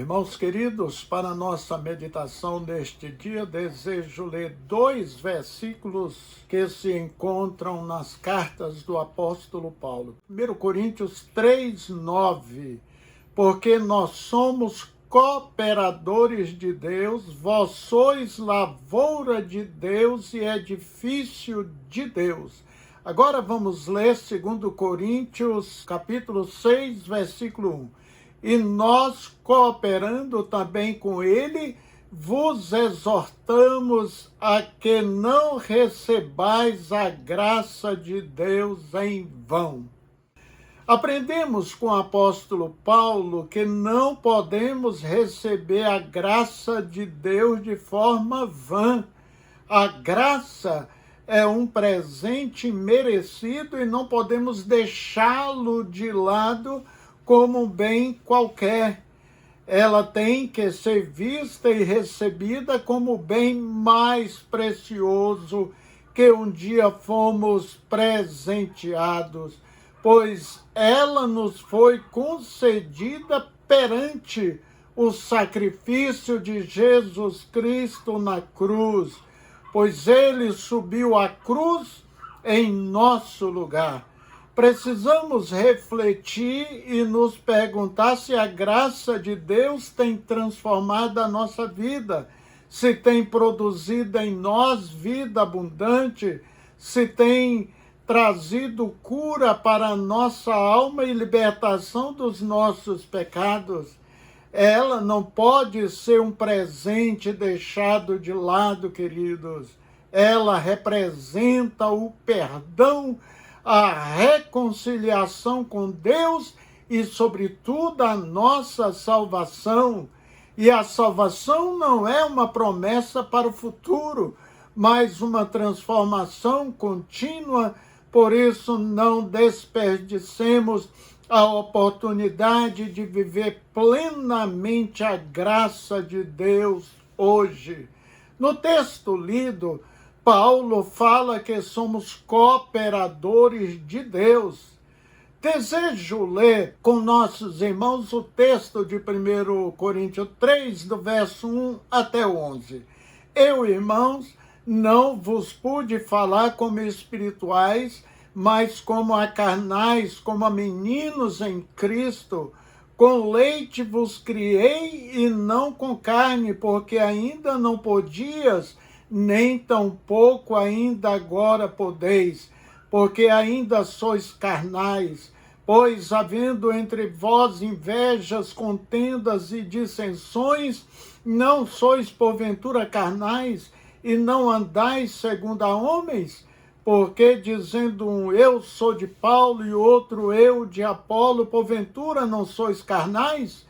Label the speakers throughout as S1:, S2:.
S1: Irmãos queridos, para a nossa meditação neste dia, desejo ler 2 versículos que se encontram nas cartas do apóstolo Paulo. 1 Coríntios 3:9, porque nós somos cooperadores de Deus, vós sois lavoura de Deus e edifício de Deus. Agora vamos ler 2 Coríntios, capítulo 6, versículo 1. E nós, cooperando também com ele, vos exortamos a que não recebais a graça de Deus em vão. Aprendemos com o apóstolo Paulo que não podemos receber a graça de Deus de forma vã. A graça é um presente merecido e não podemos deixá-lo de lado como um bem qualquer. Ela tem que ser vista e recebida como o bem mais precioso que um dia fomos presenteados, pois ela nos foi concedida perante o sacrifício de Jesus Cristo na cruz, pois ele subiu à cruz em nosso lugar. Precisamos refletir e nos perguntar se a graça de Deus tem transformado a nossa vida, se tem produzido em nós vida abundante, se tem trazido cura para a nossa alma e libertação dos nossos pecados. Ela não pode ser um presente deixado de lado, queridos. Ela representa o perdão, a reconciliação com Deus e, sobretudo, a nossa salvação. E a salvação não é uma promessa para o futuro, mas uma transformação contínua. Por isso, não desperdicemos a oportunidade de viver plenamente a graça de Deus hoje. No texto lido, Paulo fala que somos cooperadores de Deus. Desejo ler com nossos irmãos o texto de 1 Coríntios 3, do verso 1 até 11. Eu, irmãos, não vos pude falar como espirituais, mas como a carnais, como a meninos em Cristo. Com leite vos criei e não com carne, porque ainda não podias, nem tampouco ainda agora podeis, porque ainda sois carnais. Pois, havendo entre vós invejas, contendas e dissensões, não sois porventura carnais, e não andais segundo a homens? Porque, dizendo um, eu sou de Paulo, e outro, eu de Apolo, porventura não sois carnais?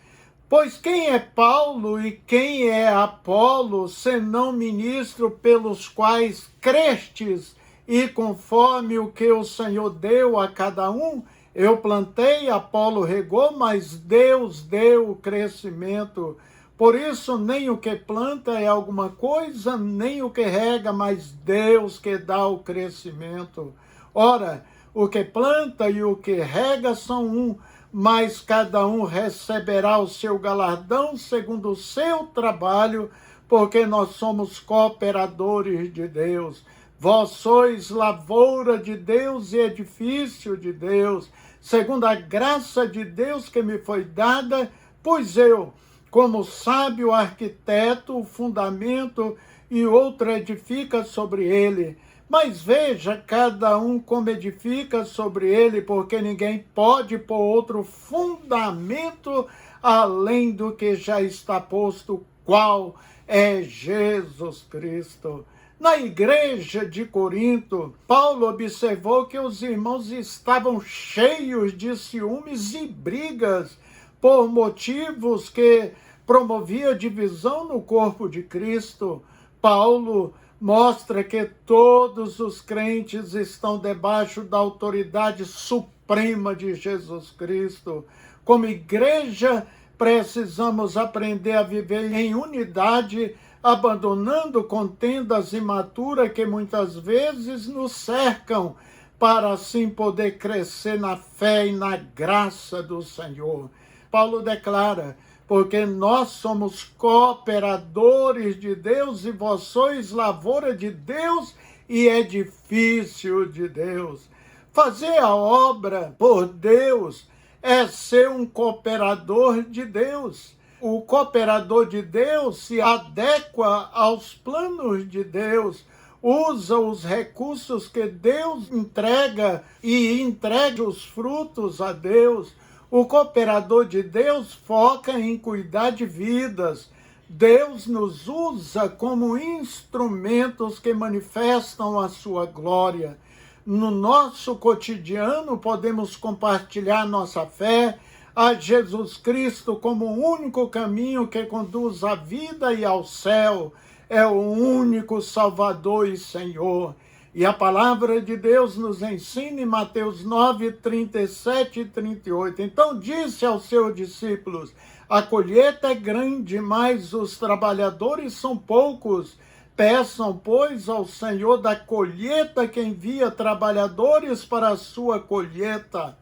S1: Pois quem é Paulo e quem é Apolo, senão ministro pelos quais crestes, e conforme o que o Senhor deu a cada um? Eu plantei, Apolo regou, mas Deus deu o crescimento. Por isso, nem o que planta é alguma coisa, nem o que rega, mas Deus que dá o crescimento. Ora, o que planta e o que rega são um, mas cada um receberá o seu galardão segundo o seu trabalho, porque nós somos cooperadores de Deus. Vós sois lavoura de Deus e edifício de Deus, segundo a graça de Deus que me foi dada, pois eu, como sábio arquiteto, o fundamento e outro edifica sobre ele. Mas veja cada um como edifica sobre ele, porque ninguém pode pôr outro fundamento além do que já está posto, qual é Jesus Cristo. Na igreja de Corinto, Paulo observou que os irmãos estavam cheios de ciúmes e brigas por motivos que promovia divisão no corpo de Cristo. Paulo mostra que todos os crentes estão debaixo da autoridade suprema de Jesus Cristo. Como igreja, precisamos aprender a viver em unidade, abandonando contendas imaturas que muitas vezes nos cercam, para assim poder crescer na fé e na graça do Senhor. Paulo declara: porque nós somos cooperadores de Deus e vós sois lavoura de Deus e edifício de Deus. Fazer a obra por Deus é ser um cooperador de Deus. O cooperador de Deus se adequa aos planos de Deus, usa os recursos que Deus entrega e entrega os frutos a Deus. O cooperador de Deus foca em cuidar de vidas. Deus nos usa como instrumentos que manifestam a sua glória. No nosso cotidiano, podemos compartilhar nossa fé a Jesus Cristo como o único caminho que conduz à vida e ao céu. É o único Salvador e Senhor. E a palavra de Deus nos ensina em Mateus 9, 37 e 38. Então disse aos seus discípulos: a colheita é grande, mas os trabalhadores são poucos. Peçam, pois, ao Senhor da colheita que envia trabalhadores para a sua colheita.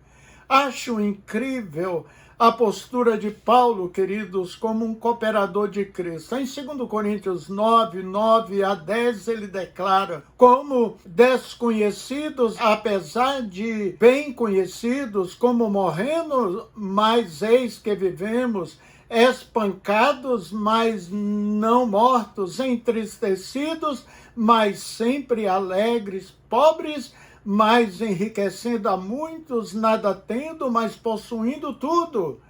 S1: Acho incrível a postura de Paulo, queridos, como um cooperador de Cristo. Em 2 Coríntios 9, 9 a 10, ele declara: como desconhecidos, apesar de bem conhecidos, como morrendo, mas eis que vivemos, espancados, mas não mortos, entristecidos, mas sempre alegres, pobres, mas enriquecendo a muitos, nada tendo, mas possuindo tudo.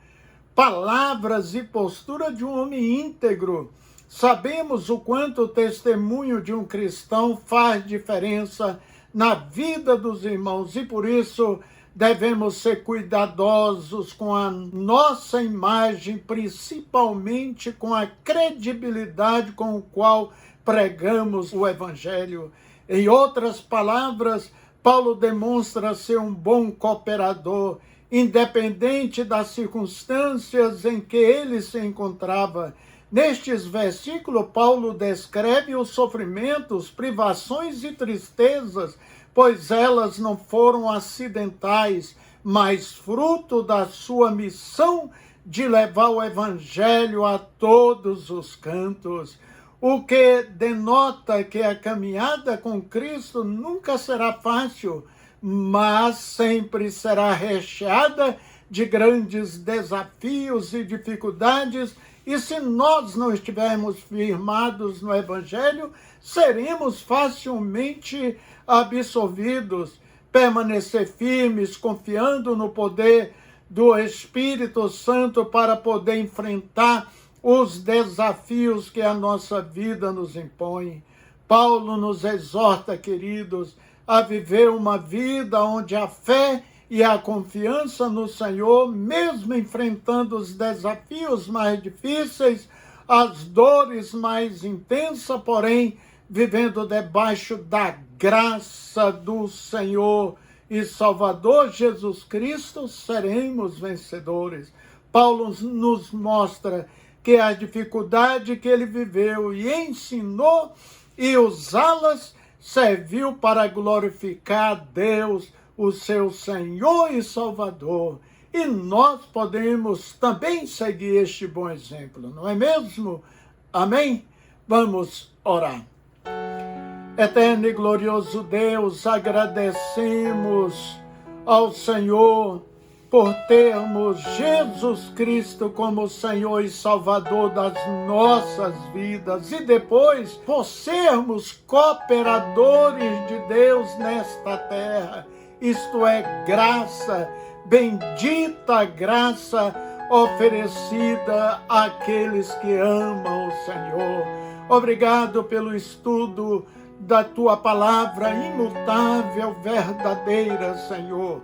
S1: Palavras e postura de um homem íntegro. Sabemos o quanto o testemunho de um cristão faz diferença na vida dos irmãos e por isso devemos ser cuidadosos com a nossa imagem, principalmente com a credibilidade com a qual pregamos o Evangelho. Em outras palavras, Paulo demonstra ser um bom cooperador, independente das circunstâncias em que ele se encontrava. Nestes versículos, Paulo descreve os sofrimentos, privações e tristezas, pois elas não foram acidentais, mas fruto da sua missão de levar o Evangelho a todos os cantos. O que denota que a caminhada com Cristo nunca será fácil, mas sempre será recheada de grandes desafios e dificuldades, e se nós não estivermos firmados no Evangelho, seremos facilmente absorvidos. Permanecer firmes, confiando no poder do Espírito Santo para poder enfrentar os desafios que a nossa vida nos impõe. Paulo nos exorta, queridos, a viver uma vida onde a fé e a confiança no Senhor, mesmo enfrentando os desafios mais difíceis, as dores mais intensas, porém, vivendo debaixo da graça do Senhor e Salvador Jesus Cristo, seremos vencedores. Paulo nos mostra que a dificuldade que ele viveu e ensinou e usá-las serviu para glorificar a Deus, o seu Senhor e Salvador. E nós podemos também seguir este bom exemplo, não é mesmo? Amém? Vamos orar. Eterno e glorioso Deus, agradecemos ao Senhor por termos Jesus Cristo como Senhor e Salvador das nossas vidas e depois por sermos cooperadores de Deus nesta terra. Isto é graça, bendita graça oferecida àqueles que amam o Senhor. Obrigado pelo estudo da Tua palavra imutável, verdadeira, Senhor.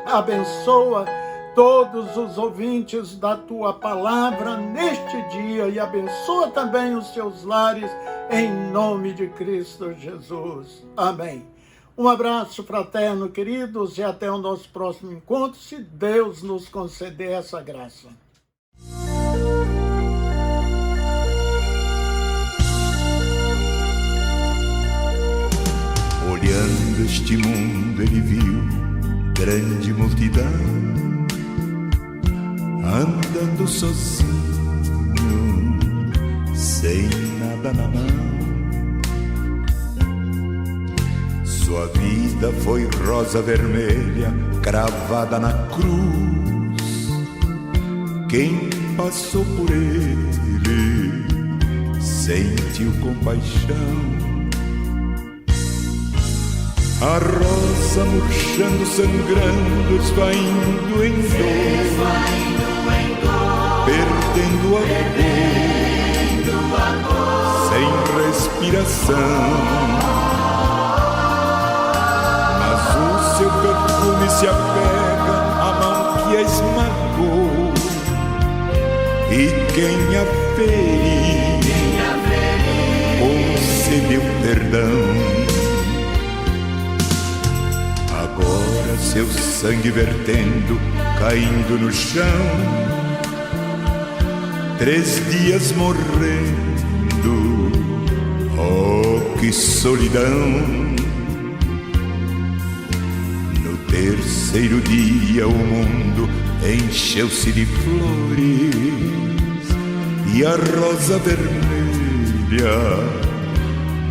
S1: Abençoa todos os ouvintes da Tua palavra neste dia e abençoa também os seus lares, em nome de Cristo Jesus. Amém. Um abraço fraterno, queridos, e até o nosso próximo encontro, se Deus nos conceder essa graça.
S2: Olhando este mundo, ele viu grande multidão andando sozinho sem nada na mão. Sua vida foi rosa vermelha cravada na cruz. Quem passou por ele sentiu compaixão. A rosa murchando, sangrando, esvaindo em dor, perdendo a cor, sem respiração. Mas o seu perfume se apega à mão que a esmagou, e quem a feriu concedeu perdão. Agora seu sangue vertendo, caindo no chão, 3 dias morrendo, oh que solidão. No terceiro dia o mundo encheu-se de flores, e a rosa vermelha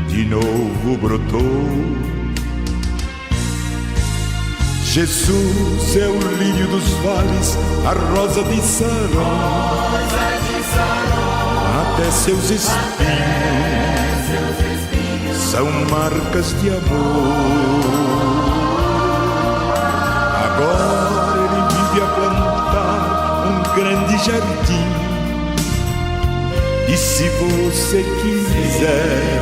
S2: de novo brotou. Jesus é o lírio dos vales, a rosa de Saron, até seus espinhos são marcas de amor. Agora ele vive a plantar um grande jardim, e se você quiser,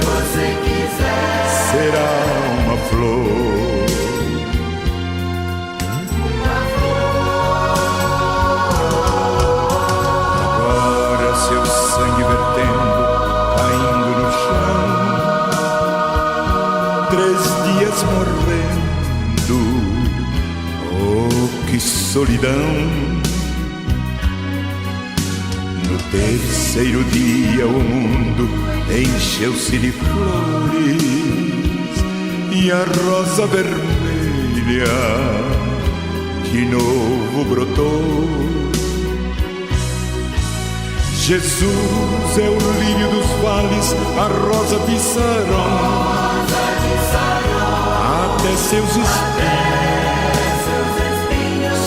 S2: será uma flor. Seu sangue vertendo, caindo no chão, 3 dias morrendo, oh que solidão. No terceiro dia o mundo encheu-se de flores, e a rosa vermelha de novo brotou. Jesus é o lírio dos vales, a rosa de Saron, até seus espinhos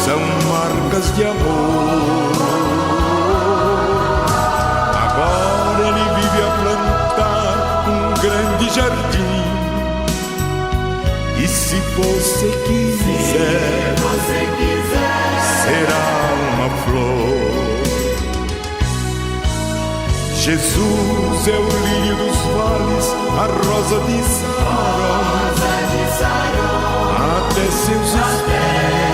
S2: são marcas de amor. Agora ele vive a plantar um grande jardim, e se você quiser, será uma flor. Jesus é o lírio dos vales, a rosa de Saron, até seus espinhos